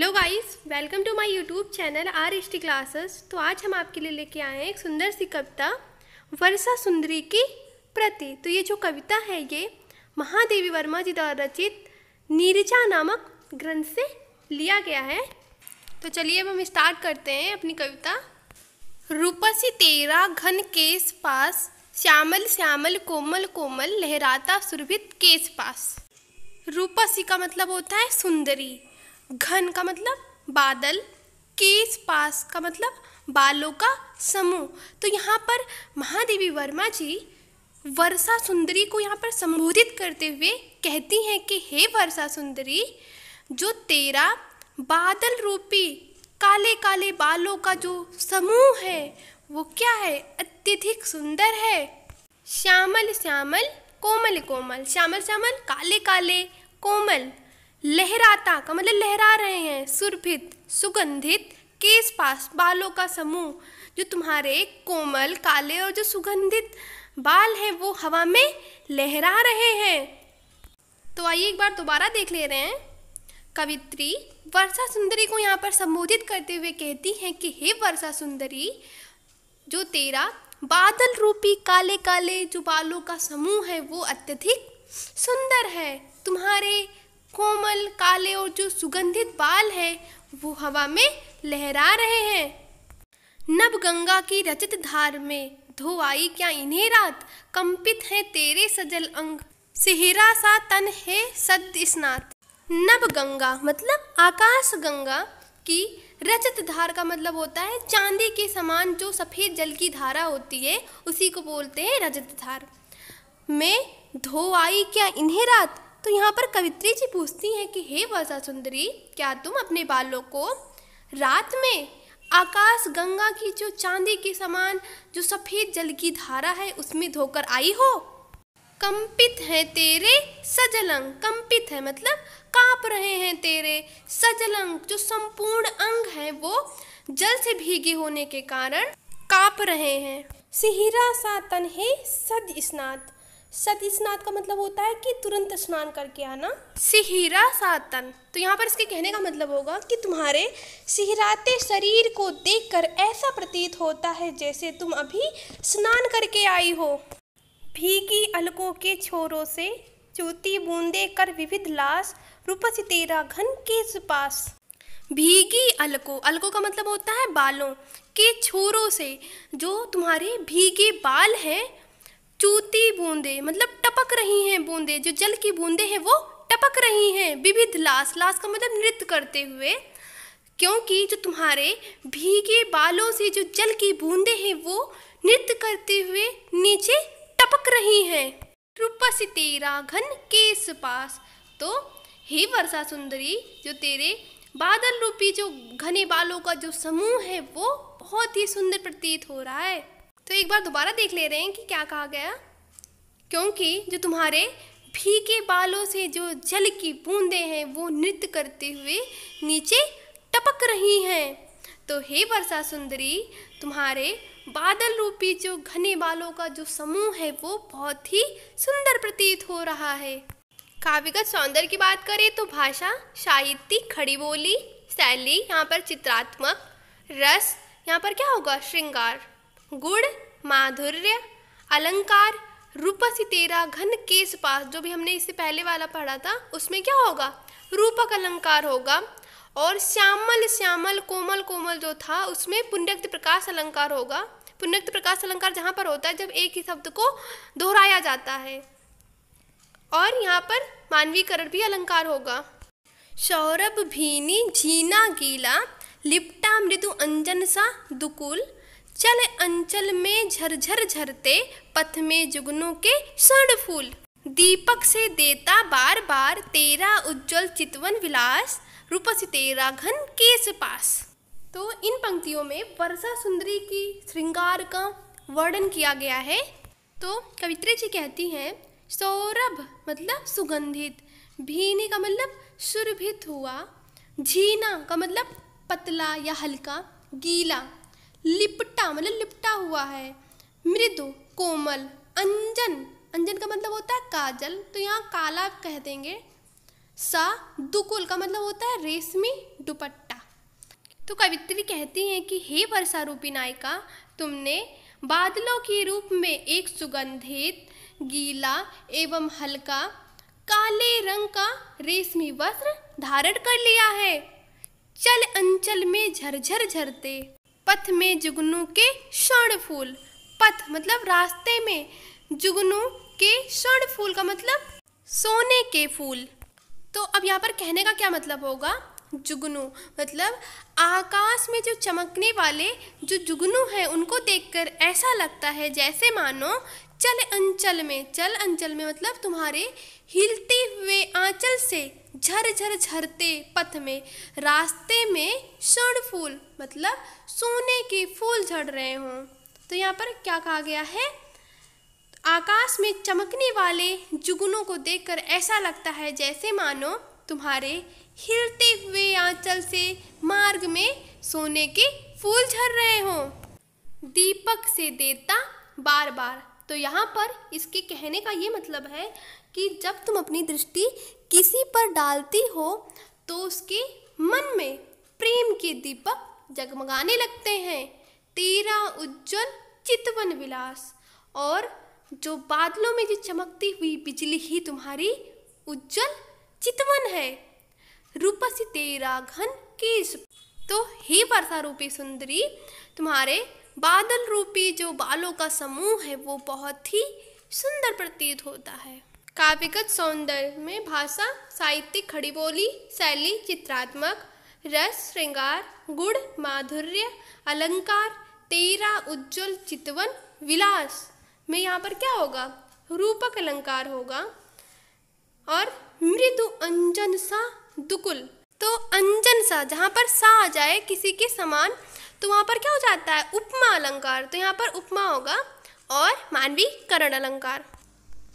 Hello guys, welcome to my YouTube channel R S T classes. तो आज हम आपके लिए लेके आए हैं एक सुंदर सी कविता वर्षा सुंदरी की प्रति। तो ये जो कविता है ये महादेवी वर्मा जी द्वारा रचित नीरजा नामक ग्रंथ से लिया गया है। तो चलिए अब हम स्टार्ट करते हैं अपनी कविता। रूपसी तेरा घन केस पास, श्यामल श्यामल कोमल कोमल लहराता सुरभित केस पास। रूपसी का मतलब होता है सुंदरी, घन का मतलब बादल, केस पास का मतलब बालों का समूह। तो यहाँ पर महादेवी वर्मा जी वर्षा सुंदरी को यहाँ पर संबोधित करते हुए कहती हैं कि हे वर्षा सुंदरी, जो तेरा बादल रूपी काले काले बालों का जो समूह है वो क्या है, अत्यधिक सुंदर है। श्यामल श्यामल कोमल कोमल, श्यामल श्यामल काले काले, कोमल लहराता का मतलब लहरा रहे हैं, सुरभित सुगंधित, केस पास बालों का समूह। जो तुम्हारे कोमल काले और जो सुगंधित बाल हैं वो हवा में लहरा रहे हैं। तो आइए एक बार दोबारा देख ले रहे हैं। कवित्री वर्षा सुंदरी को यहाँ पर संबोधित करते हुए कहती हैं कि हे वर्षा सुंदरी, जो तेरा बादल रूपी काले काले जो बालों का समूह है वो अत्यधिक सुंदर है। तुम्हारे कोमल काले और जो सुगंधित बाल है वो हवा में लहरा रहे हैं। नभ गंगा की रचित धार में धो आई क्या इन्हें रात, कंपित है तेरे सजल अंग, सिहरा सा तन है सद स्नात। नभ गंगा मतलब आकाश गंगा की रचित धार का मतलब होता है चांदी के समान जो सफ़ेद जल की धारा होती है उसी को बोलते हैं रजत धार। में धो आई क्या इन्हें रात। तो यहाँ पर कवित्री जी पूछती हैं कि हे वर्षा सुंदरी, क्या तुम अपने बालों को रात में आकाश गंगा की जो चांदी के समान जो सफ़ेद जल की धारा है उसमें धोकर आई हो। कंपित है तेरे सजलंग, कंपित है मतलब काँप रहे हैं तेरे सजलंग, जो संपूर्ण अंग है वो जल से भीगे होने के कारण काँप रहे हैं। सिहरा सा तन है सद स्नात, सद स्नात का मतलब होता है कि तुरंत स्नान करके आना। सिहरा सा तन, तो यहाँ पर इसके कहने का मतलब होगा कि तुम्हारे सिहराते शरीर को देखकर ऐसा प्रतीत होता है जैसे तुम अभी स्नान करके आई हो। भीगी अलकों के छोरों से चूती बूंदे कर विविध लाश, रूपसी तेरा घन केस पास। भीगी अलकों, अलकों का मतलब होता है बालों के छोरों से, जो तुम्हारे भीगे बाल हैं। चूती बूंदे मतलब टपक रही हैं बूंदे, जो जल की बूंदे हैं वो टपक रही हैं। विविध लाश, लाश का मतलब नृत्य करते हुए, क्योंकि जो तुम्हारे भीगे बालों से जो जल की बूंदे हैं वो नृत्य करते हुए नीचे टपक रही हैं। रूपसी तेरा घन केस पास, तो हे वर्षा सुंदरी, जो तेरे बादल रूपी जो घने बालों का जो समूह है वो बहुत ही सुंदर प्रतीत हो रहा है। तो एक बार दोबारा देख ले रहे हैं कि क्या कहा गया। क्योंकि जो तुम्हारे भीगे बालों से जो जल की बूंदें हैं वो नृत्य करते हुए नीचे टपक रही हैं। तो हे वर्षा सुंदरी, तुम्हारे बादल रूपी जो घने बालों का जो समूह है वो बहुत ही सुंदर प्रतीत हो रहा है। काव्यगत सौंदर्य की बात करें तो भाषा, साहित्य, खड़ी बोली, शैली, यहाँ पर चित्रात्मक, रस, यहाँ पर क्या होगा श्रृंगार, गुण, माधुर्य, अलंकार, रूपसी तेरा घन केस पास, जो भी हमने इससे पहले वाला पढ़ा था उसमें क्या होगा, रूपक अलंकार होगा। और श्यामल श्यामल कोमल कोमल जो था उसमें पुण्यक्त प्रकाश अलंकार होगा। पुण्यक्त प्रकाश अलंकार जहाँ पर होता है जब एक ही शब्द को दोहराया जाता है। और यहाँ पर मानवीकरण भी अलंकार होगा। सौरभ भीनी झीना गीला, लिपटा मृदु अंजन सा दुकुल, चल अंचल में झरझर झरते, पथ में जुगनों के स्वर्ण फूल, दीपक से देता बार बार तेरा उज्जवल चितवन विलास, रूपसी तेरा घन केस पास। तो इन पंक्तियों में वर्षा सुंदरी की श्रृंगार का वर्णन किया गया है। तो कवित्री जी कहती हैं सौरभ मतलब सुगंधित, भीनी का मतलब सुरभित हुआ, झीना का मतलब पतला या हल्का, गीला, लिपटा मतलब लिपटा हुआ है, मृदु कोमल, अंजन, अंजन का मतलब होता है काजल, तो यहाँ काला कह देंगे, सा दुकुल का मतलब होता है रेशमी दुपट्टा। तो कवित्री कहती हैं कि हे वर्षा रूपी नायिका, तुमने बादलों के रूप में एक सुगंधित, गीला एवं हल्का काले रंग का रेशमी वस्त्र धारण कर लिया है। चल अंचल में झरझर झरते, पथ में जुगनू के स्वर्ण फूल। पथ मतलब रास्ते में, जुगनू के स्वर्ण फूल का मतलब सोने के फूल। तो अब यहाँ पर कहने का क्या मतलब होगा? जुगनू मतलब आकाश में जो चमकने वाले जो जुगनू हैं उनको देखकर ऐसा लगता है जैसे मानो चल अंचल में, चल अंचल में मतलब तुम्हारे हिलते हुए आंचल से झरझर झरते पथ में, रास्ते में स्वर्ण फूल मतलब सोने के फूल झड़ रहे हों। तो यहाँ पर क्या कहा गया है? आकाश में चमकने वाले जुगनू को देखकर ऐसा लगता है जैसे मानो तुम्हारे हिलते हुए आंचल से मार्ग में सोने के फूल झड़ रहे हों। दीपक से देता बार बार। तो यहाँ पर इसके कहने का ये मतलब है कि जब तुम अपनी दृष्टि किसी पर डालती हो तो उसके मन में प्रेम के दीपक जगमगाने लगते हैं। तेरा उज्जवल चितवन विलास, और जो बादलों में जो चमकती हुई बिजली ही तुम्हारी उज्जवल चितवन है। रूपसी तेरा घन केश। तो हे वर्षा रूपी सुंदरी, तुम्हारे बादल रूपी जो बालों का समूह है वो बहुत ही सुंदर प्रतीत होता है। काव्यगत सौंदर्य में भाषा, साहित्यिक, खड़ी बोली, शैली, चित्रात्मक, रस, श्रृंगार, गुण, माधुर्य, अलंकार, तेरा उज्जवल चितवन विलास में यहाँ पर क्या होगा? रूपक अलंकार होगा। और मृदु अंजन सा दुकुल। तो अंजन सा, जहाँ पर सा आ जाए किसी के समान तो वहाँ पर क्या हो जाता है? उपमा अलंकार। तो यहाँ पर उपमा होगा। और मानवीकरण अलंकार।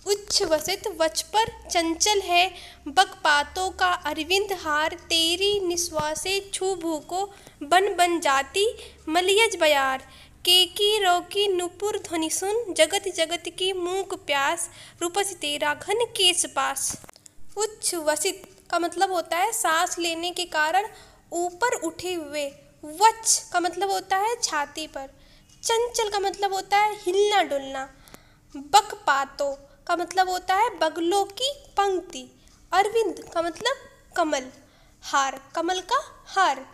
उच्छ्वसित वक्ष पर चंचल है बकपातों का अरविंद हार। तेरी निश्वासे छू भू को बन बन जाती मलयज बयार। केकी रोकी नुपुर ध्वनि सुन, जगत जगत की मूक प्यास। रूपसी तेरा घन केश पास। उच्छ्वसित का मतलब होता है सांस लेने के कारण ऊपर उठे हुए। वक्ष का मतलब होता है छाती पर। चंचल का मतलब होता है हिलना डुलना। बकपातों का मतलब होता है बगलों की पंक्ति। अरविंद का मतलब कमल। हार, कमल का हार।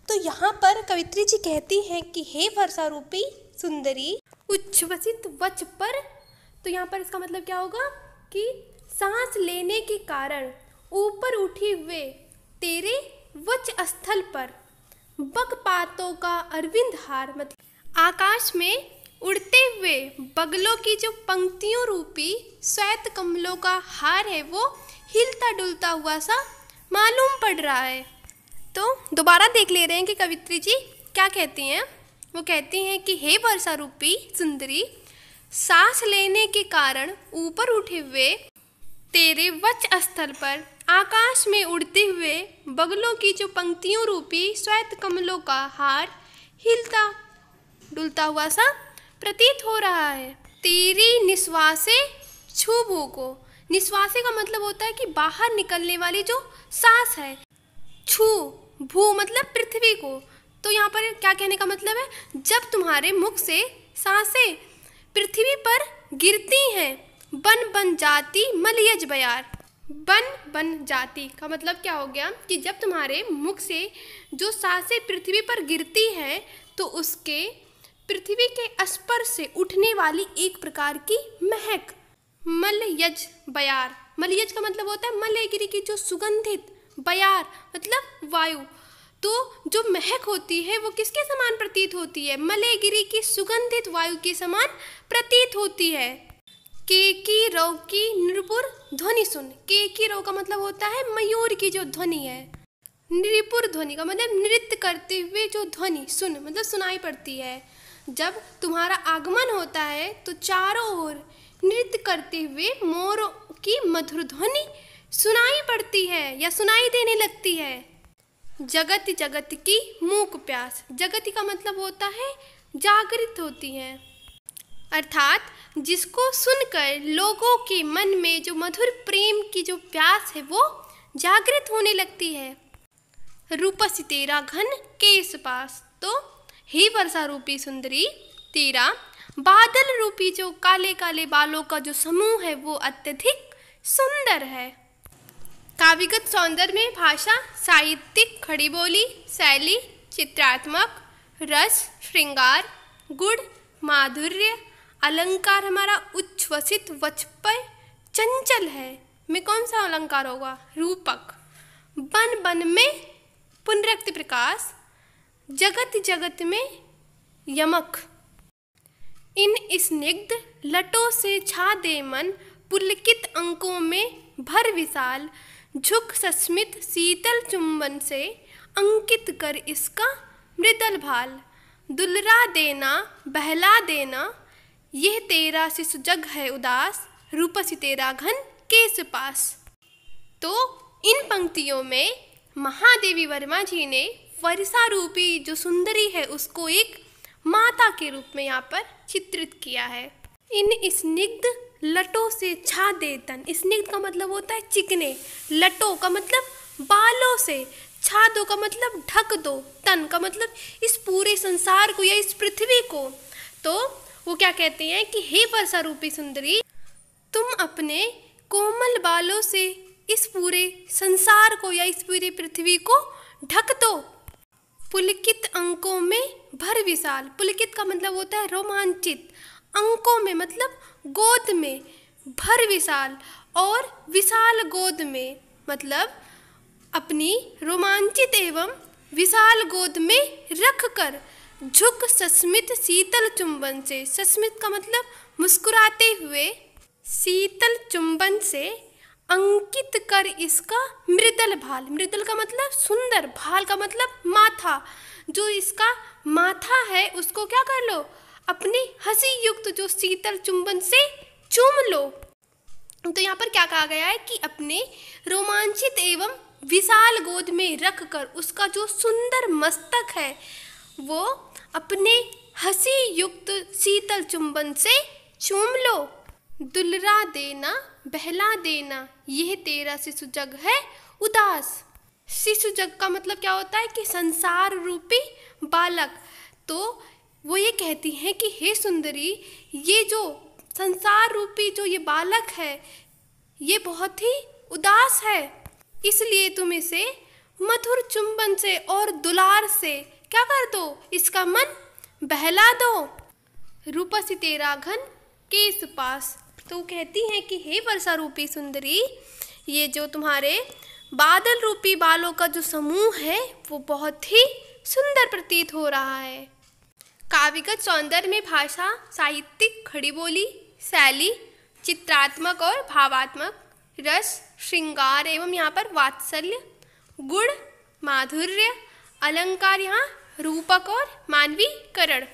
तो यहाँ पर कवित्री जी कहती हैं कि हे वर्षा रूपी सुंदरी, उच्छ्वसित वक्ष पर। तो यहाँ पर इसका मतलब क्या होगा कि सांस लेने के कारण ऊपर उठे हुए तेरे वक्ष स्थल पर बकपातों का अरविंद हार मतलब आकाश में उड़ते हुए बगलों की जो पंक्तियों रूपी श्वेत कमलों का हार है वो हिलता डुलता हुआ सा मालूम पड़ रहा है। तो दोबारा देख ले रहे हैं कि कवित्री जी क्या कहती हैं। वो कहती हैं कि हे वर्षा रूपी सुंदरी, सांस लेने के कारण ऊपर उठे हुए तेरे वक्ष स्थल पर आकाश में उड़ते हुए बगलों की जो पंक्तियों रूपी श्वेत कमलों का हार हिलता डुलता हुआ सा प्रतीत हो रहा है। तेरी निश्वासे छू भू को। निश्वासे का मतलब होता है कि बाहर निकलने वाली जो सांस है। छू भू मतलब पृथ्वी को। तो यहाँ पर क्या कहने का मतलब है? जब तुम्हारे मुख से सांसें पृथ्वी पर गिरती हैं, बन बन जाती मलयज बयार। बन बन जाती का मतलब क्या हो गया कि जब तुम्हारे मुख से जो सांसें पृथ्वी पर गिरती हैं तो उसके पृथ्वी के स्पर्श से उठने वाली एक प्रकार की महक, मलयज बयार। मलयज का मतलब होता है मलयगिरी की जो सुगंधित, बयार मतलब वायु। तो जो महक होती है वो किसके समान प्रतीत होती है? मलयगिरी की सुगंधित वायु के समान प्रतीत होती है। केकी रौ की नृपुर ध्वनि सुन। केकी रौ का मतलब होता है मयूर की जो ध्वनि है। नृपुर ध्वनि का मतलब नृत्य करते हुए जो ध्वनि, सुन मतलब सुनाई पड़ती है। जब तुम्हारा आगमन होता है तो चारों ओर नृत्य करते हुए मोरों की मधुर ध्वनि सुनाई पड़ती है या सुनाई देने लगती है। जगत जगत की मूक प्यास। जगत का मतलब होता है जागृत होती है, अर्थात जिसको सुनकर लोगों के मन में जो मधुर प्रेम की जो प्यास है वो जागृत होने लगती है। रूपसी तेरा घन केस पास, तो हे वर्षा रूपी सुंदरी, तेरा बादल रूपी जो काले काले बालों का जो समूह है वो अत्यधिक सुंदर है। काव्यगत सौंदर्य में भाषा, साहित्यिक, खड़ी बोली, शैली, चित्रात्मक, रस, श्रृंगार, गुण, माधुर्य, अलंकार हमारा उच्छ्वसित वचपय चंचल है। में कौन सा अलंकार होगा? रूपक। बन बन में पुनरक्त प्रकाश, जगत जगत में यमक। इन स्निग्ध लटों से छा दे मन, पुलकित अंकों में भर विशाल, झुक सस्मित शीतल चुंबन से, अंकित कर इसका मृदल भाल। दुलरा देना बहला देना, यह तेरा शिशु जग है उदास, रूपसी तेरा घन केस पास। तो इन पंक्तियों में महादेवी वर्मा जी ने वर्षा रूपी जो सुंदरी है उसको एक माता के रूप में यहाँ पर चित्रित किया है। इन स्निग्ध लटों से छा दे तन, स्निग्ध का मतलब होता है चिकने, लटों का मतलब बालों से, छा दो का मतलब ढक दो, तन का मतलब इस पूरे संसार को या इस पृथ्वी को। तो वो क्या कहते हैं कि हे वर्षा रूपी सुंदरी, तुम अपने कोमल बालों से इस पूरे संसार को या इस पूरी पृथ्वी को ढक दो। पुलकित अंकों में भर विशाल, पुलकित का मतलब होता है रोमांचित, अंकों में मतलब गोद में, भर विशाल और विशाल गोद में मतलब अपनी रोमांचित एवं विशाल गोद में रखकर, झुक सस्मित शीतल चुंबन से, सस्मित का मतलब मुस्कुराते हुए, शीतल चुंबन से अंकित कर इसका मृदल भाल। मृदल का मतलब सुंदर, भाल का मतलब माथा, जो इसका माथा है उसको क्या कर लो, अपनी हंसी युक्त जो शीतल चुंबन से चूम लो। तो यहाँ पर क्या कहा गया है कि अपने रोमांचित एवं विशाल गोद में रखकर उसका जो सुंदर मस्तक है वो अपने हंसी युक्त शीतल चुंबन से चूम लो। दुलरा देना बहला देना, यह तेरा शिशु जग है उदास। शिशु जग का मतलब क्या होता है कि संसार रूपी बालक। तो वो ये कहती हैं कि हे सुंदरी, ये जो संसार रूपी जो ये बालक है ये बहुत ही उदास है, इसलिए तुम इसे मधुर चुंबन से और दुलार से क्या कर दो, इसका मन बहला दो। रूपसी तेरा घन केस पास, तो कहती हैं कि हे वर्षा रूपी सुंदरी, ये जो तुम्हारे बादल रूपी बालों का जो समूह है वो बहुत ही सुंदर प्रतीत हो रहा है। काव्यगत सौंदर्य में भाषा, साहित्यिक, खड़ी बोली, शैली, चित्रात्मक और भावात्मक, रस, श्रृंगार एवं यहाँ पर वात्सल्य, गुण, माधुर्य, अलंकार यहाँ रूपक और मानवीकरण।